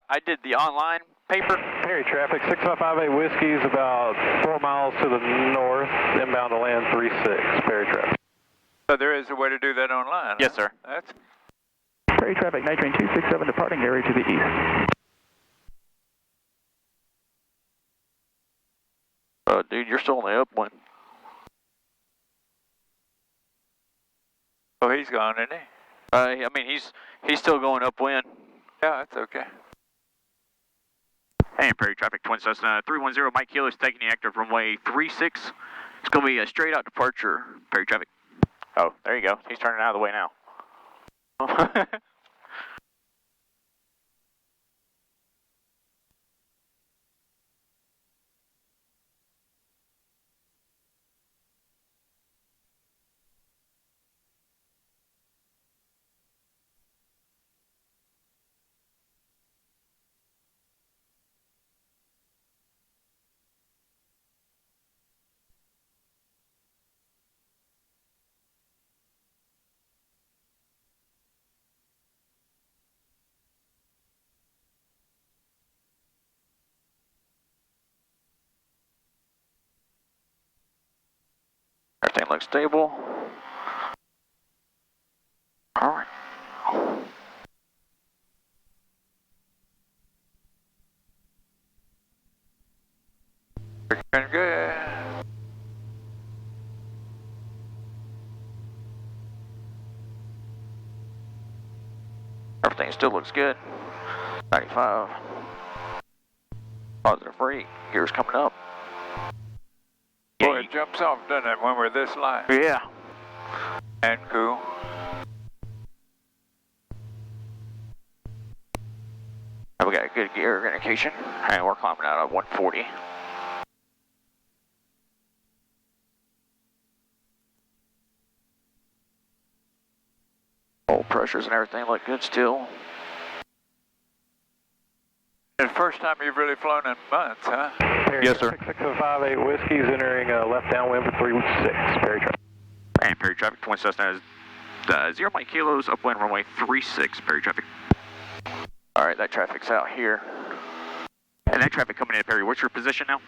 I did the online paper. Perry traffic, 6558 Whiskey is about 4 miles to the north, inbound to land 36, Perry traffic. So there is a way to do that online? Yes, sir. That's Perry traffic, night train 267 departing area to the east. Dude, you're still on the upwind. Oh, he's gone, isn't he? I mean, he's still going upwind. Yeah, that's okay. And Perry traffic, Twin Cessna 310, Mike Kilo is taking the active runway 36. It's going to be a straight out departure, Perry traffic. Oh, there you go. He's turning out of the way now. Everything looks stable. All right. Pretty good. Everything still looks good. 95. Positive rate. Gears coming up. Boy, it jumps off, doesn't it, when we're this light? Yeah. And cool. We got a good gear indication, and we're climbing out of 140. Oil pressures and everything look good still. The first time you've really flown in months, huh? Perry Yes, sir. 6558 Whiskey is entering left downwind for 36, Perry traffic. And Perry traffic, Twin Cessna is 0 Mike Kilos, upwind runway 36, Perry traffic. All right, that traffic's out here. And that traffic coming in, Perry, what's your position now?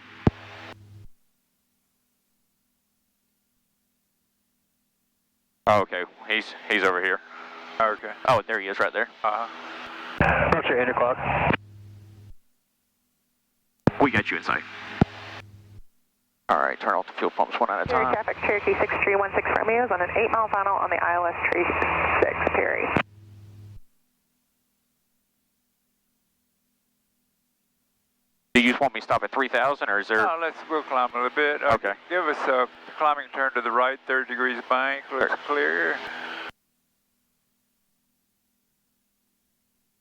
Oh, okay, he's over here. Okay. Oh, there he is right there. Approach your 8 o'clock. We got you inside. All right, turn off the fuel pumps one at a Perry time. traffic, Cherokee 6316 Romeo is on an 8-mile final on the ILS 36, Perry. Do you just want me to stop at 3,000 or is there? No, we'll climb a little bit. Okay. Give us a climbing turn to the right, 30 degrees bank, looks clear.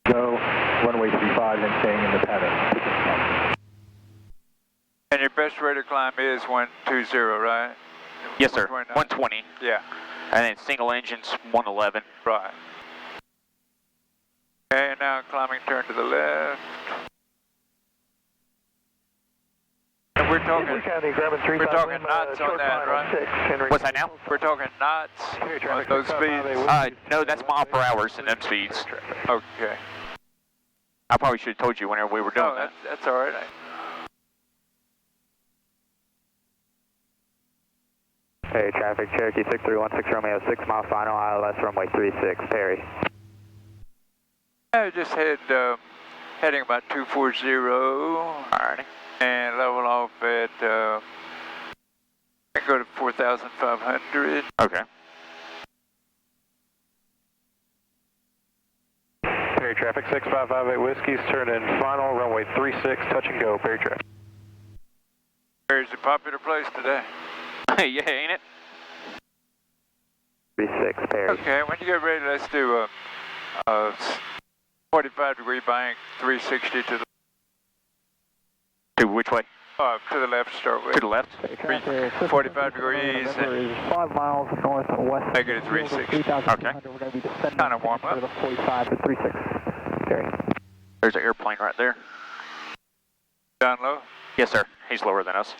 Go, runway 35, then staying in the pattern. And your best rate of climb is 120, right? Yes, sir. 129. 120. Yeah, And then single engines, 111. right. Okay, now climbing turn to the left. And we're talking knots on that, right? What's that now? We're talking knots on those speeds. No, that's mile per hour and them speeds. Okay. I probably should have told you whenever we were doing No, that. that's all right. Perry traffic, Cherokee 6316 Romeo, 6 mile final, ILS runway 36, Perry. I just heading about 240. Alrighty. And level off at, I go to 4,500. Okay. Perry traffic, 6558 Whiskey's turn in final, runway 36, touch and go, Perry traffic. Perry's a popular place today. Yeah, ain't it? 36, Perry. Okay, when you get ready, let's do a 45 degree bank, 360 to the To which way? to the left to start with. To the left? 45 degrees and 5 miles northwest. make it a 360. Okay. We're going to be descending Kind of warm up. to the 45 to 36, Perry. There's an airplane right there. Down low. Yes, sir. He's lower than us.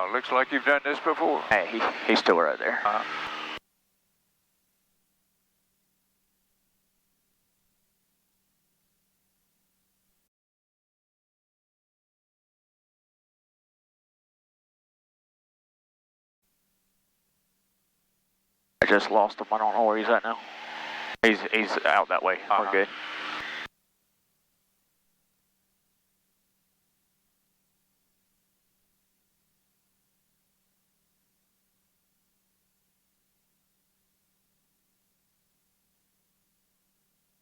Wow, looks like you've done this before. Hey, he's still right there. Uh-huh. I just lost him. I don't know where he's at now. He's out that way. We're good.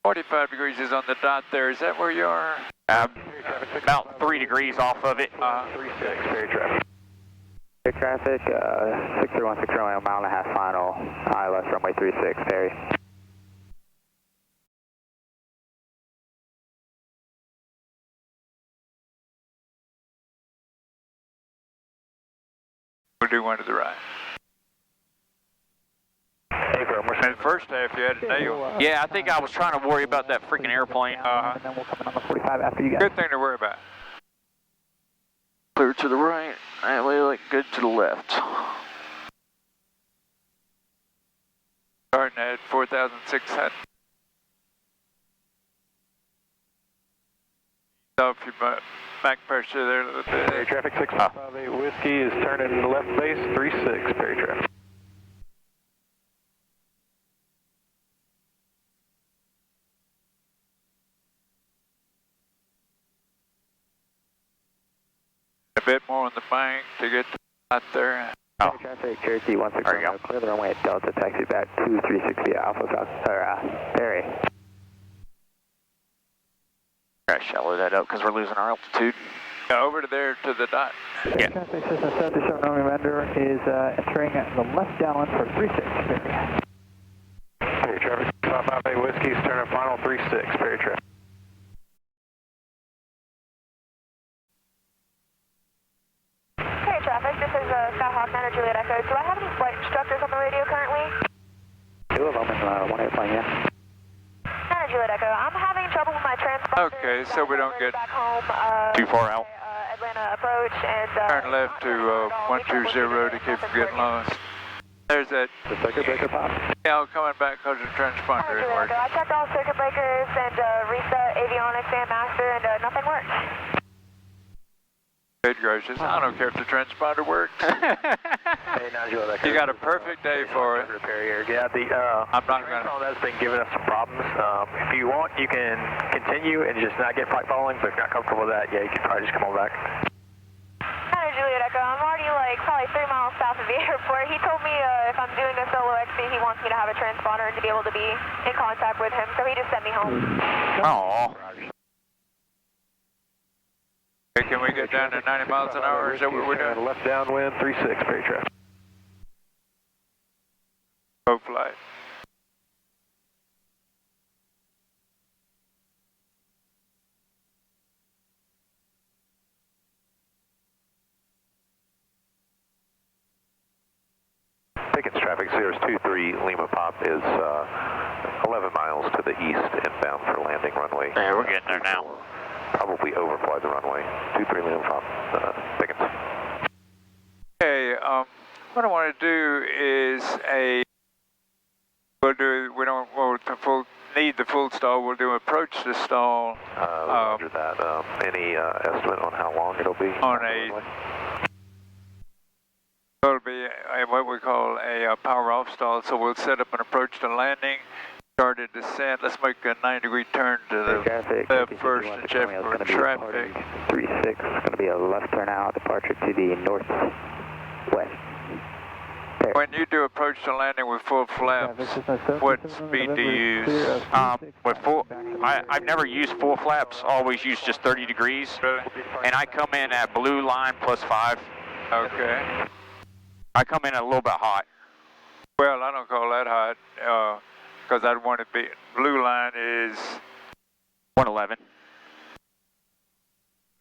$45 degrees is on the dot there. Is that where you are? About 3 degrees off of it. 36, ferry traffic. Ferry traffic, 6316 Romeo, mile and a half final, ILS runway 36, ferry. We'll do one to the right. And first half you had a nail. Yeah, I think I was trying to worry about that freaking airplane. And then we'll come in on the 45 after you guys. Good thing to worry about. Clear to the right. That way, like good to the left. Starting at 4,600. Off your back pressure there a little bit. Ferry traffic 6158 Whiskey is turning left base 36, ferry traffic. A bit more on the bank to get out there. Ferry traffic, Cherokee 16 clear the runway at Delta, taxi back 2360 Alpha Falcon, ferry. Gotta shallow that up because we're losing our altitude. Yeah, over to there to the dot. Yeah. Traffic Cessna 77 Romeo vendor is entering the left downwind for 36, ferry. Ferry traffic 558 Whiskey is turning final 36, ferry traffic. Hey traffic, this is Skyhawk 9 Juliet Echo. Do I have any flight instructors on the radio currently? 2 of them in one airplane, yeah. 9 Juliet Echo, I'm having trouble with my transponder. Okay, so we don't get back home, too far out. Atlanta approach and turn left to 120 to keep from getting lost. There's that. The circuit breaker pop? Yeah, I'm coming back because the transponder isn't working. I checked all circuit breakers and reset avionics and master and nothing works. Good gracious, I don't care if the transponder works. Hey, 9 Juliet Echo. You got a perfect day for it. Repair here. Yeah, I'm not going to. that's been giving us some problems. If you want, you can continue and just not get flight following, but if you're not comfortable with that, yeah, you can probably just come on back. 9 Juliet Echo, I'm already like probably 3 miles south of the airport. He told me if I'm doing a solo XC, he wants me to have a transponder and to be able to be in contact with him, so he just sent me home. Oh. Hey, can we get down to 90 miles an hour? Is that what we're doing? Left downwind 36, ferry traffic. Boat flight. Pickens traffic, Sierra 23 Lima Pop is 11 miles to the east inbound for landing runway. Yeah, we're getting there now. Probably overfly the runway. 23 Lima Pop, Pickens. Okay, what I want to do is we don't need the full stall, we'll do approach to stall. Roger that. Any estimate on how long it'll be? It'll be what we call a power off stall, so we'll set up an approach to landing, start a descent. Let's make a 90-degree turn to the left first and check for traffic. 36 is going to be a left turn out, departure to the northwest. When you do approach to landing with full flaps, what speed do you use? With full, I've never used full flaps. Always use just 30 degrees. Really? And I come in at blue line +5. Okay. I come in a little bit hot. Well, I don't call that hot because I'd want to be. Blue line is 111.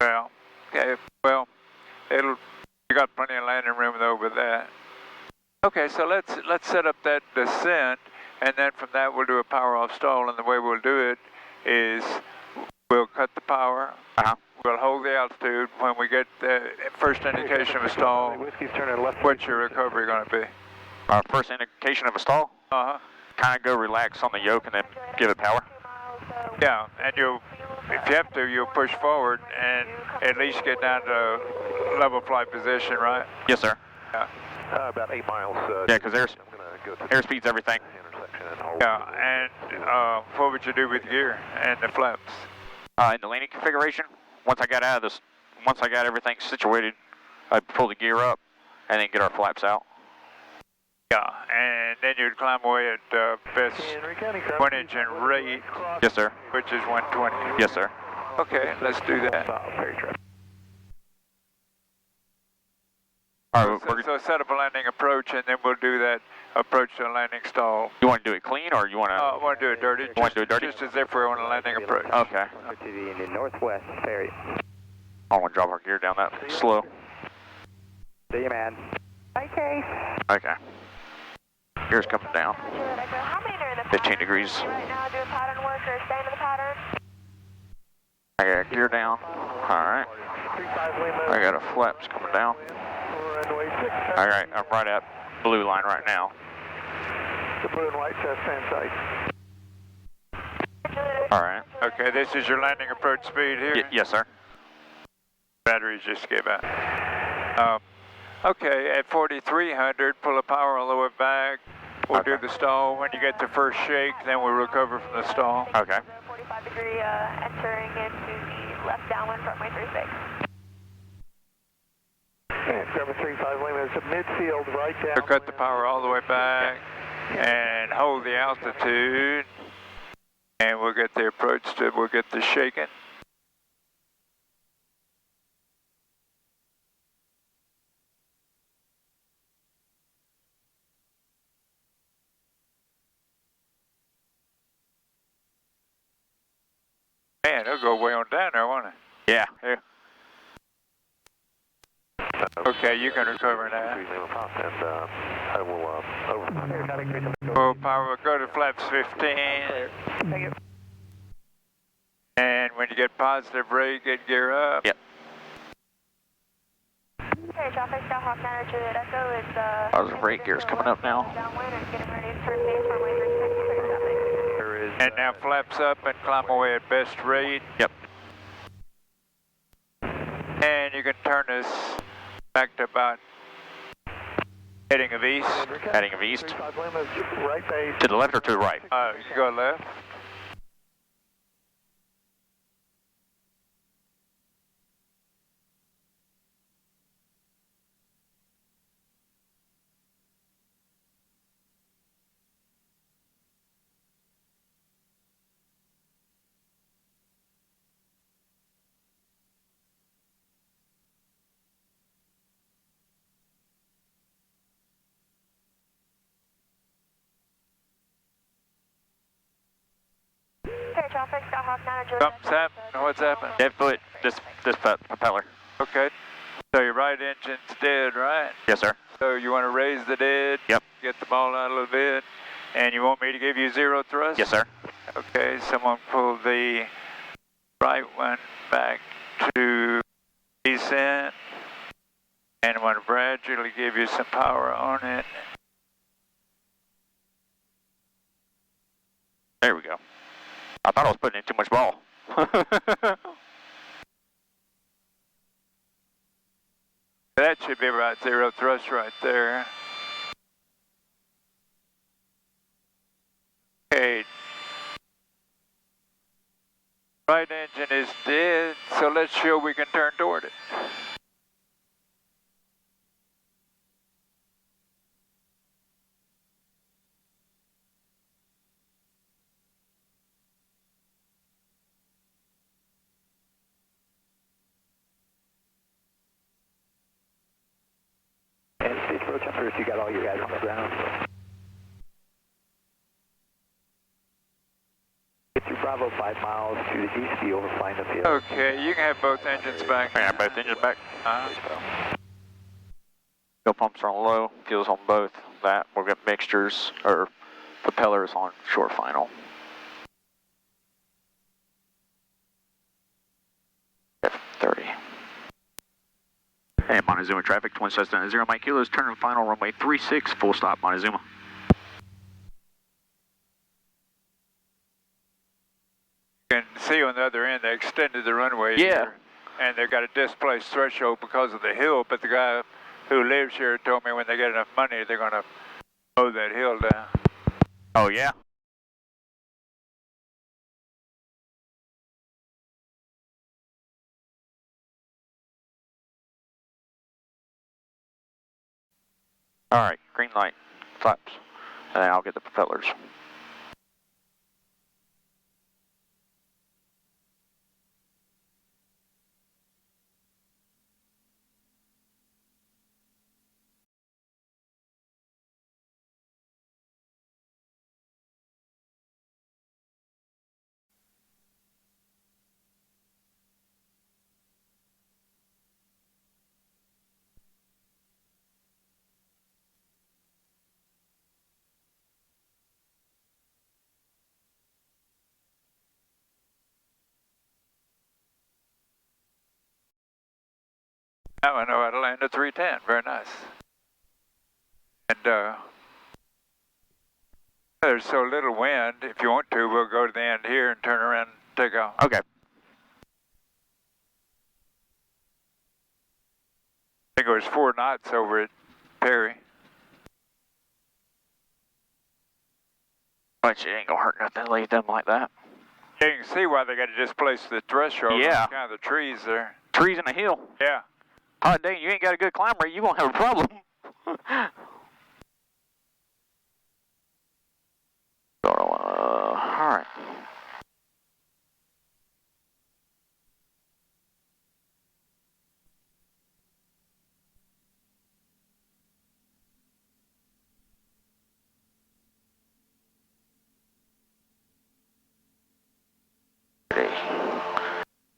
well, okay. Well, you got plenty of landing room though with that. Okay, so let's set up that descent, and then from that we'll do a power off stall. And the way we'll do it is we'll cut the power. We'll hold the altitude. When we get the first indication of a stall, Whiskey's turning left. what's your recovery going to be? First indication of a stall, Uh-huh. kind of go relax on the yoke and then give it power. Yeah, and you'll, if you have to, you'll push forward and at least get down to level flight position, right? Yes, sir. Yeah. About 8 miles. Yeah, because I'm gonna go to airspeed's everything. the intersection and hold. Yeah, and what would you do with gear and the flaps? In the landing configuration, once I got everything situated, I'd pull the gear up and then get our flaps out. Yeah, and then you'd climb away at best one engine rate, Yes, sir. which is 120. Yes, sir. Okay, let's do that. All right, So set up a landing approach, and then we'll do that approach to a landing stall. you want to do it clean or you want to? I want to do it dirty. Want to do it dirty? Just as if we were on a landing approach. Okay. To the northwest ferry. I don't want to drop our gear down that slow. See you, man. Okay. Okay. Gear's coming down. How many are in the 15 degrees. right now doing pattern work or staying in the pattern? I got gear down. All right. I got a flaps coming down. All right, I'm right at blue line right now. The blue and white Cessna in sight. All right. Okay, this is your landing approach speed here. Yes, sir. Batteries just gave out. Okay, at 4,300, pull the power all the way back. We'll do the stall. When you get the first shake, then we'll recover from the stall. Okay. 45 degree entering into the left downwind from runway 36. And Trevor 35 Lima is at midfield right down. So cut the power all the way back and hold the altitude. And we'll get the approach to, we'll get the shaking. Man, it'll go way on down there, won't it? Yeah. Yeah. Okay, you can recover now. And I will over. Full power, we'll go to flaps 15. And when you get positive rate, get gear up. Yep. Okay, traffic, Skyhawk 9 Juliet Echo is Positive rate, gear's coming up now. downwind and getting ready to turn base runway 36, clear traffic. And now flaps up and climb away at best rate. Yep. And you can turn this back to about heading of east. Heading of east. 35 Lima is right base. To the left or to the right? You go left. Okay, traffic, Skyhawk 9 Juliet Something's happening. What's happening? Dead foot. This propeller. Okay. So your right engine's dead, right? Yes, sir. So you want to raise the dead? Yep. Get the ball out a little bit. And you want me to give you zero thrust? Yes, sir. Okay, someone pull the right one back to descent. And I'm going to gradually give you some power on it. There we go. I thought I was putting in too much ball. That should be about zero thrust right there. Okay. Right engine is dead, so let's show we can turn toward it. And stage approach up first, you got all your guys on the ground. Get through Bravo 5 miles to the east, be overflying the field. Okay, you can have both engines back. Yeah, both engines back. Uh-huh. Fuel pumps are on low, fuel's on both. That we'll get mixtures or propellers on short final. Montezuma traffic, Twin Cessna 0 Mike Kilos, turn and final runway 36, full stop Montezuma. You can see on the other end they extended the runway here, and they've got a displaced threshold because of the hill, but the guy who lives here told me when they get enough money they're going to mow that hill down. Oh yeah? Alright, green light, flaps, and then I'll get the propellers. Now I know how to land a 310, very nice. And there's so little wind, if you want to, we'll go to the end here and turn around and take off. Okay. I think it was 4 knots over at Perry. But it ain't gonna hurt nothing to leave them like that. Yeah, you can see why they got to displace the threshold. Yeah. On account of the trees there. Trees in a hill. Yeah. Hot dang, you ain't got a good climb rate, you gonna have a problem. Alright.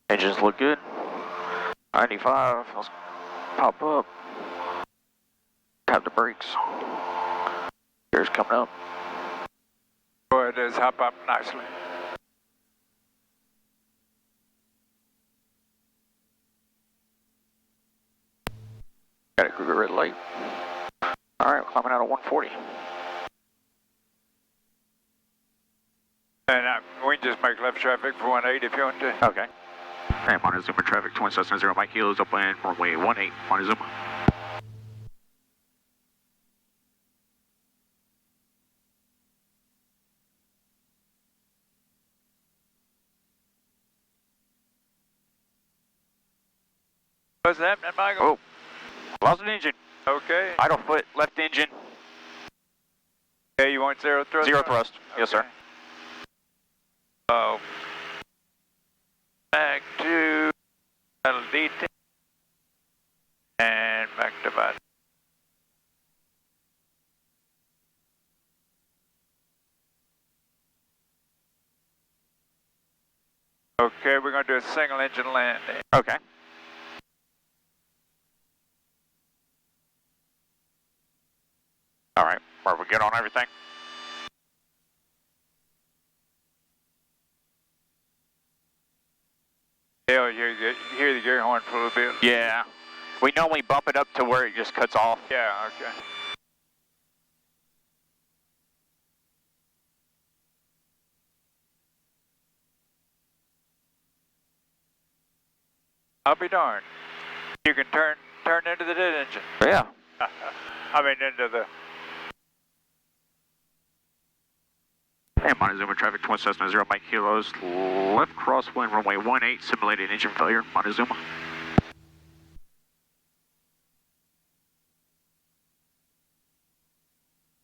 Engines look good. 95, let's pop up. Tap the brakes. Gears coming up. Boy, it does hop up nicely. Got a Kruger red light. Alright, climbing out of 140. And we can just make left traffic for 18 if you want to. Okay. Alright, Montezuma traffic, Twin Cessna 0 Mike Kilos, upland runway 18, Montezuma. What's happening, Michael? Oh, lost an engine. Okay. Idle foot, left engine. Okay, you want zero thrust? Zero thrust. Okay. Yes, sir. Oh. Back to LDT. And back to button. Okay, we're going to do a single engine landing. Okay. Alright, are we good on everything? Yeah, you hear the gear horn for a little bit. Yeah. We normally bump it up to where it just cuts off. Yeah, okay. I'll be darned. You can turn into the dead engine. Yeah. I mean into the... And Montezuma traffic, Twin Cessna 0 Mike Kilos, left crosswind runway 18, simulated engine failure, Montezuma.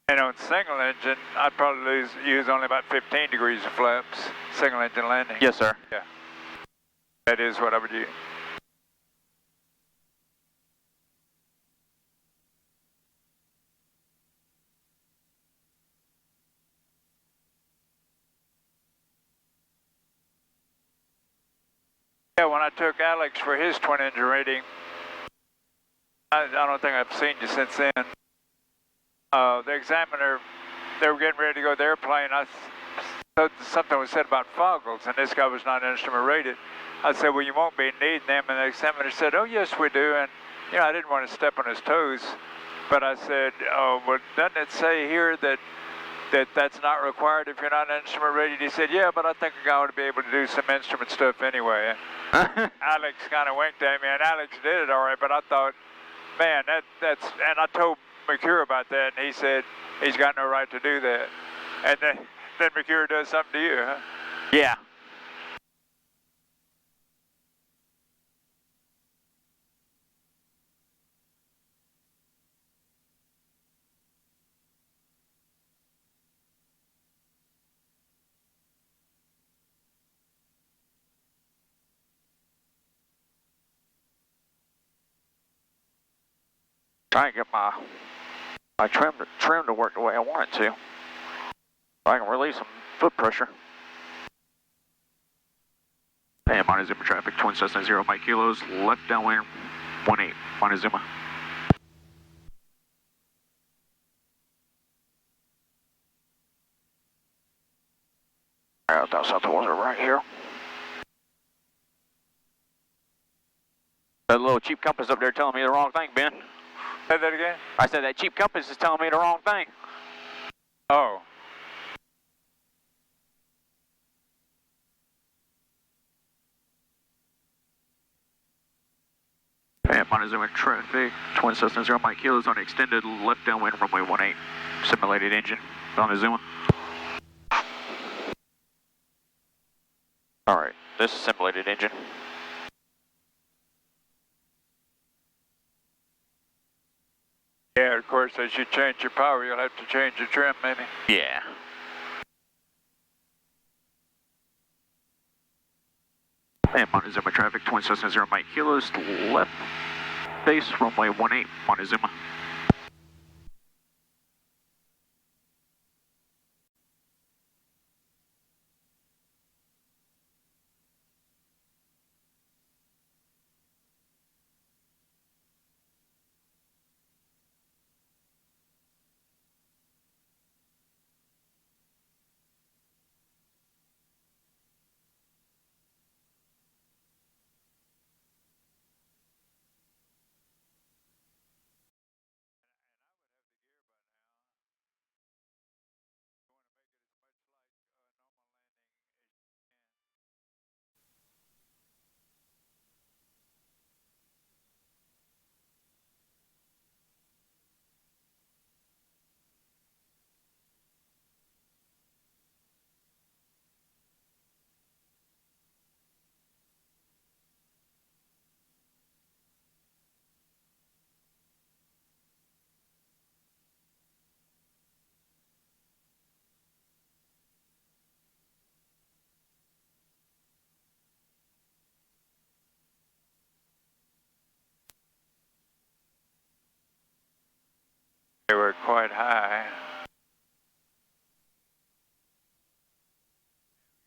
And on single engine, I'd probably use only about 15 degrees of flaps, single engine landing. Yes, sir. Yeah. That is what I would use. Yeah, when I took Alex for his twin engine rating, I don't think I've seen you since then. The examiner, they were getting ready to go to the airplane. Something was said about foggles, and this guy was not instrument rated. I said, well, you won't be needing them. And the examiner said, oh, yes, we do. And you know, I didn't want to step on his toes, but I said, oh, well, doesn't it say here that's not required if you're not instrument rated? He said, yeah, but I think a guy ought to be able to do some instrument stuff anyway. Alex kind of winked at me, and Alex did it all right, but I thought, man, that's, and I told McCure about that, and he said he's got no right to do that. And then McCure does something to you, huh? Yeah. Try and get my trim to work the way I want it to. So I can release some foot pressure. And Montezuma traffic, twin Cessna 0 Mike kilos, left downwind 18, Montezuma. Alright, that's out the water right here. That little cheap compass up there telling me the wrong thing, Ben. Say that again? I said that cheap compass is telling me the wrong thing. Oh. And Montezuma traffic, twin Cessna 0 Mike kilos on extended left downwind runway 18, simulated engine, Montezuma. Alright, this is simulated engine. Yeah, of course, as you change your power, you'll have to change your trim, maybe. Yeah. And Montezuma traffic, twin Cessna 0 Mike kilos, left base, runway 18, Montezuma. They were quite high.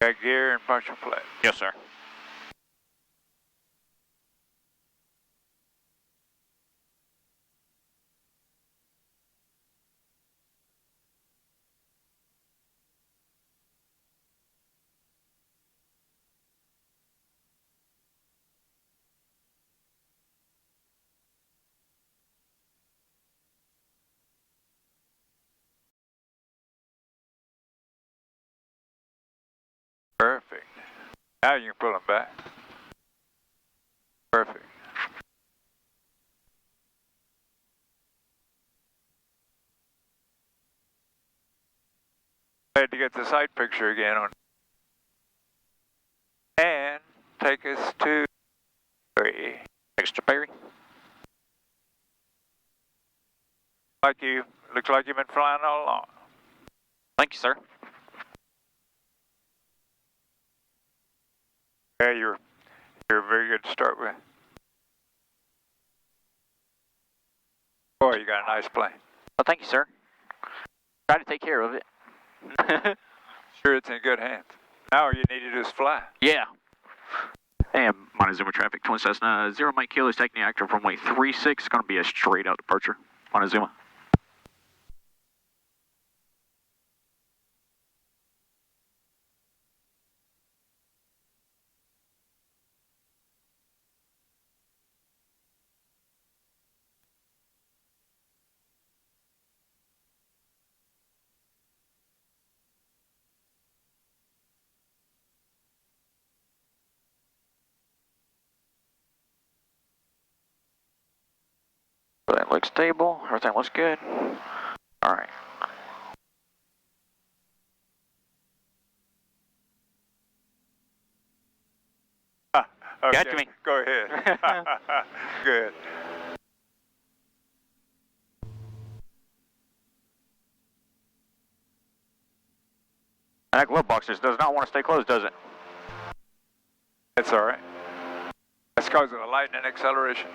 Got gear and partial flat. Yes, sir. Perfect. Now you can pull them back. Perfect. Glad to get the sight picture again on. And take us to 3. Extra Perry. Looks like you've been flying all along. Thank you, sir. Yeah, you're very good to start with. Boy, you got a nice plane. Well, thank you, sir. Try to take care of it. Sure, it's in good hands. Now all you need to do is fly. Yeah. And Montezuma traffic, twin Cessna 0 Mike kilos, taking the active runway 36. Going to be a straight out departure. Montezuma. Looks stable. Everything looks good. All right. Okay. Got me. Go ahead. Good. That glove box just does not want to stay closed, does it? That's all right. That's because of the lightning acceleration.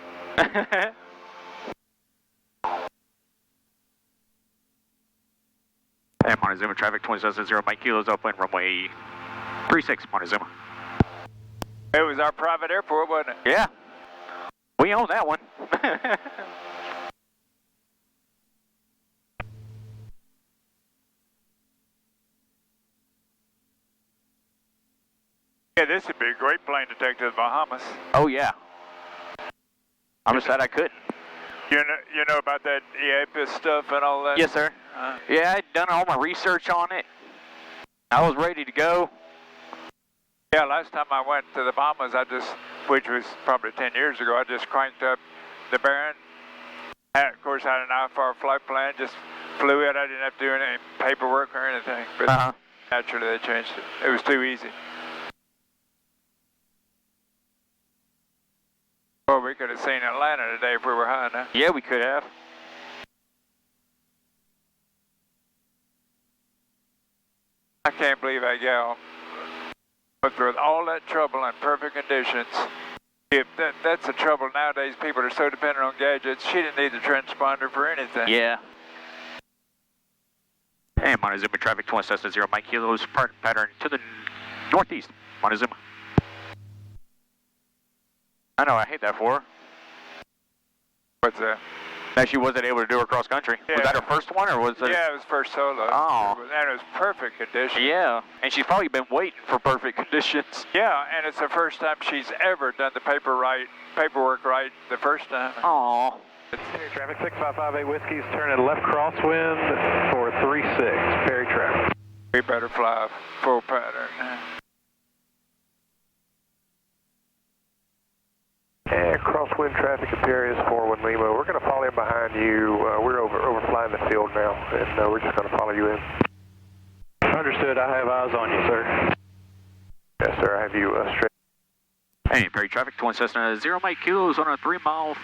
And Montezuma traffic 2770 Mike Kilos upwind runway 36 Montezuma. It was our private airport, wasn't it? Yeah. We own that one. Yeah, this would be a great plane to take to the Bahamas. Oh yeah. I'm just sad I couldn't. You know about that EAPIS stuff and all that? Yes, sir. Yeah, I'd done all my research on it. I was ready to go. Yeah, last time I went to the Bahamas, which was probably 10 years ago, I just cranked up the Baron. Of course, I had an IFR flight plan, just flew it. I didn't have to do any paperwork or anything. But naturally, they changed it. It was too easy. Well, we could have seen Atlanta today if we were high enough. Yeah, we could have. I can't believe that gal went through all that trouble in perfect conditions. If that's the trouble nowadays, people are so dependent on gadgets. She didn't need the transponder for anything. Yeah. And Montezuma traffic 2770 Mike Kilos pattern to the northeast. Montezuma. I know, I hate that for her. What's that? That she wasn't able to do her cross country. Yeah. Was that her first one or was it? Yeah, it was first solo. Oh. And it was perfect conditions. Yeah, and she's probably been waiting for perfect conditions. Yeah, and it's the first time she's ever done the paperwork right the first time. Aw. Traffic 6558 Whiskey's turning left crosswind for 36, Perry traffic. We better fly full pattern. And crosswind traffic at Perry is 41 Lima. We're going to follow in behind you. We're overflying the field now, and we're just going to follow you in. Understood. I have eyes on you, sir. Yes, sir. I have you straight. Hey, Perry traffic 2770 Mike Kilos on a 3 mile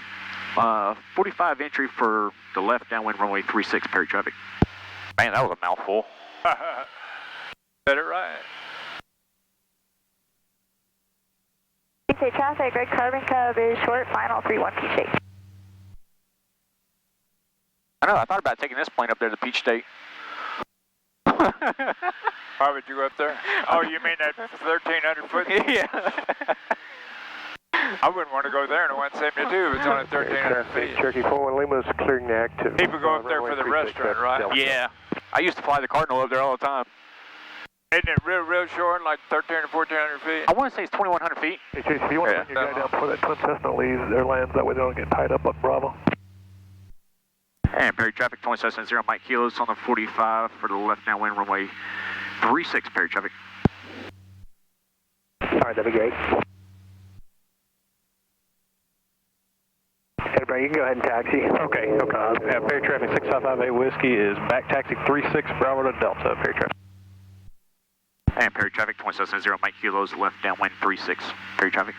45 entry for the left downwind runway 36 Perry traffic. Man, that was a mouthful. Said it right. Say traffic, red carbon cub is short, final 31 Peach State. I know, I thought about taking this plane up there to Peach State. Why would you go up there? Oh, you mean that 1,300 foot? Yeah. I wouldn't want to go there in a 172 if it's only 1,300 feet. Cherokee 41 Lima is clearing the active. People go up there for the restaurant, right? Yeah. I used to fly the Cardinal up there all the time. Isn't it real short, like 1,300 or 1,400 feet? I want to say it's 2,100 feet. Hey, Chase, if you want to bring your guy down before that twin Cessna leaves or lands, that way they don't get tied up on Bravo. And Perry traffic 2770 Mike Kilos on the 45 for the left downwind runway 36 Perry traffic. All right, that'd be great. Hey, Brian, you can go ahead and taxi. Okay, okay. Perry traffic 6558 Whiskey is back taxi 36 Bravo to Delta, Perry traffic. And Perry traffic 2770 Mike Kilos left downwind 36 Perry traffic.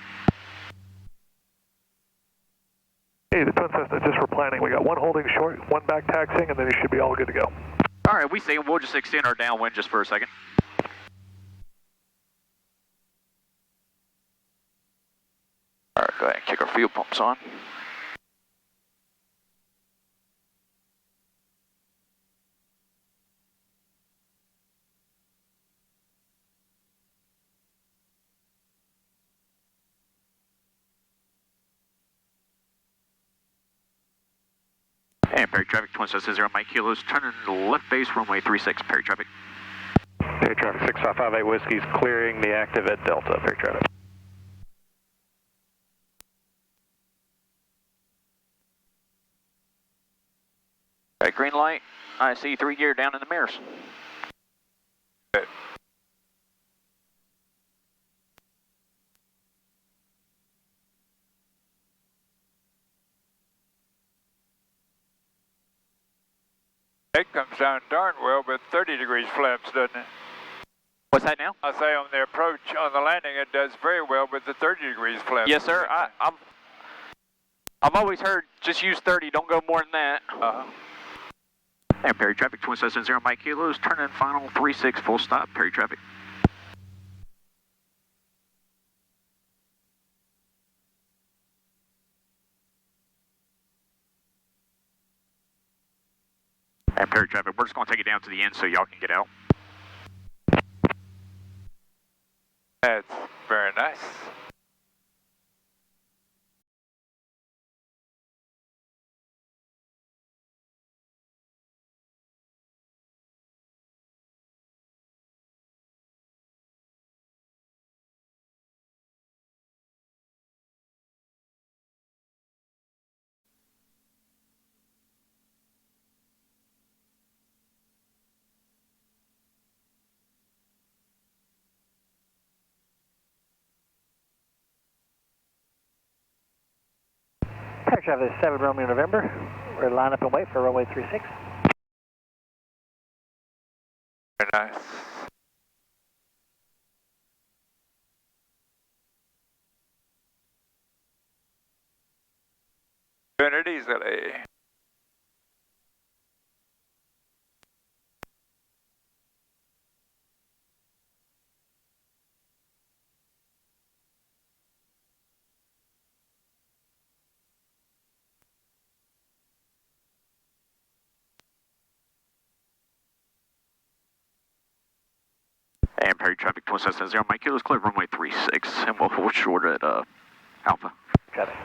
Hey, the twin Cessna, just for planning, we got one holding short, one back taxiing, and then you should be all good to go. All right, we see. We'll just extend our downwind just for a second. All right, go ahead and kick our fuel pumps on. And Perry traffic 2770 Mike Kilos, turning to the left base runway 36 Perry traffic. Perry traffic 6558 Whiskey's clearing the active at Delta, Perry traffic. Right, green light. I see 3 gear down in the mirrors. It comes down darn well with 30 degrees flaps, doesn't it? What's that now? I say on the approach, on the landing, it does very well with the 30 degrees flaps. Yes, sir. I've always heard just use 30, don't go more than that. And Perry traffic, Twin Cessna 0 Mike Kilos, turn in final 36, full stop, Perry traffic. And Perry traffic, we're just going to take it down to the end so y'all can get out. That's very nice. Perry traffic 7 Romeo November. We're line up and wait for runway 36. Very nice. Doing it easily. And Perry traffic, Twin Cessna 0 Mike Kilos, clear runway 36, and we'll hold short at Alpha. Got it.